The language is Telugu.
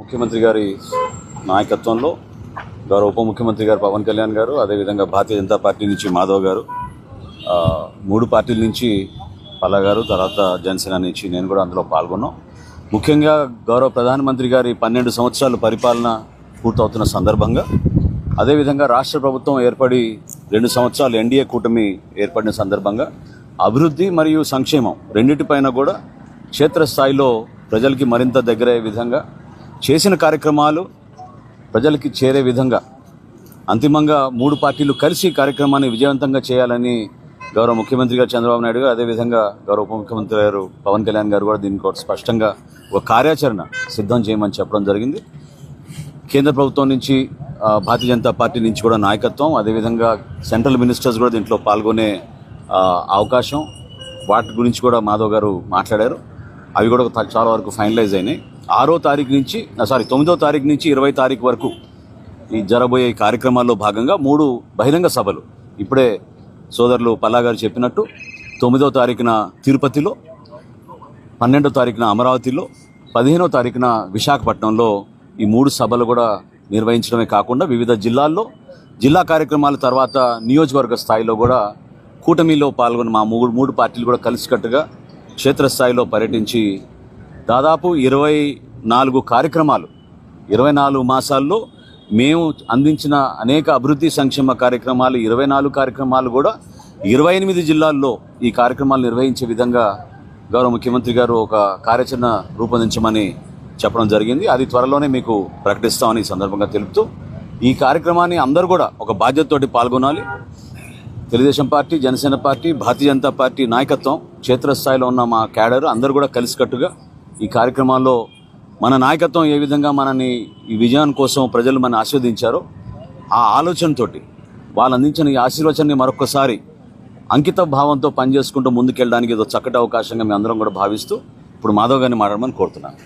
ముఖ్యమంత్రి గారి నాయకత్వంలో గౌరవ ఉప ముఖ్యమంత్రి గారు పవన్ కళ్యాణ్ గారు, అదేవిధంగా భారతీయ జనతా పార్టీ నుంచి మాధవ్ గారు, మూడు పార్టీల నుంచి పల్లా గారు, తర్వాత జనసేన నుంచి నేను కూడా అందులో పాల్గొన్నాం. ముఖ్యంగా గౌరవ ప్రధానమంత్రి గారి 12 సంవత్సరాల పరిపాలన పూర్తవుతున్న సందర్భంగా, అదేవిధంగా రాష్ట్ర ప్రభుత్వం ఏర్పడి 2 సంవత్సరాలు ఎన్డీఏ కూటమి ఏర్పడిన సందర్భంగా అభివృద్ధి మరియు సంక్షేమం రెండింటిపైన కూడా క్షేత్రస్థాయిలో ప్రజలకి మరింత దగ్గరయ్యే విధంగా చేసిన కార్యక్రమాలు ప్రజలకి చేరే విధంగా అంతిమంగా మూడు పార్టీలు కలిసి కార్యక్రమాన్ని విజయవంతంగా చేయాలని గౌరవ ముఖ్యమంత్రి గారు చంద్రబాబు నాయుడు గారు, అదేవిధంగా గౌరవ ఉప ముఖ్యమంత్రి గారు పవన్ కళ్యాణ్ గారు కూడా దీనికి స్పష్టంగా ఒక కార్యాచరణ సిద్ధం చేయమని చెప్పడం జరిగింది. కేంద్ర ప్రభుత్వం నుంచి భారతీయ జనతా పార్టీ నుంచి కూడా నాయకత్వం, అదేవిధంగా సెంట్రల్ మినిస్టర్స్ కూడా దీంట్లో పాల్గొనే అవకాశం, వాటి గురించి కూడా మాధవ్ గారు మాట్లాడారు. అవి కూడా చాలా వరకు ఫైనలైజ్ అయినాయి. 9వ తారీఖు నుంచి 20 తారీఖు వరకు ఈ జరబోయే కార్యక్రమాల్లో భాగంగా 3 బహిరంగ సభలు ఇప్పుడే సోదరులు పల్లా గారు చెప్పినట్టు 9వ తారీఖున తిరుపతిలో, 12వ తారీఖున అమరావతిలో, 15వ తారీఖున విశాఖపట్నంలో ఈ 3 సభలు కూడా నిర్వహించడమే కాకుండా వివిధ జిల్లాల్లో జిల్లా కార్యక్రమాల తర్వాత నియోజకవర్గ స్థాయిలో కూడా కూటమిలో పాల్గొన్న మా మూడు పార్టీలు కూడా కలిసికట్టుగా క్షేత్రస్థాయిలో పర్యటించి దాదాపు 24 కార్యక్రమాలు, 24 మాసాల్లో మేము అందించిన అనేక అభివృద్ధి సంక్షేమ కార్యక్రమాలు 24 కార్యక్రమాలు కూడా 28 జిల్లాల్లో ఈ కార్యక్రమాలు నిర్వహించే విధంగా గౌరవ ముఖ్యమంత్రి గారు ఒక కార్యాచరణ రూపొందించమని చెప్పడం జరిగింది. అది త్వరలోనే మీకు ప్రకటిస్తామని ఈ సందర్భంగా తెలుపుతూ, ఈ కార్యక్రమాన్ని అందరూ కూడా ఒక బాధ్యతతోటి పాల్గొనాలి. Telugu Desam party, Janasena party, Bharatiya Janata party నాయకత్వం, క్షేత్రస్థాయిలో ఉన్న మా క్యాడర్ అందరూ కూడా కలిసికట్టుగా ఈ కార్యక్రమాల్లో మన నాయకత్వం ఏ విధంగా మనని ఈ విజయం కోసం ప్రజలు మన ఆశీర్వదించారో ఆ ఆలోచనతోటి వాళ్ళు అందించిన ఈ ఆశీర్వచనాన్ని మరొకసారి అంకిత భావంతో పనిచేసుకుంటూ ముందుకెళ్ళడానికి ఏదో చక్కటి అవకాశంగా మేము అందరం కూడా భావిస్తూ ఇప్పుడు మాధవ్ గారిని మాట్లాడమని కోరుతున్నాను.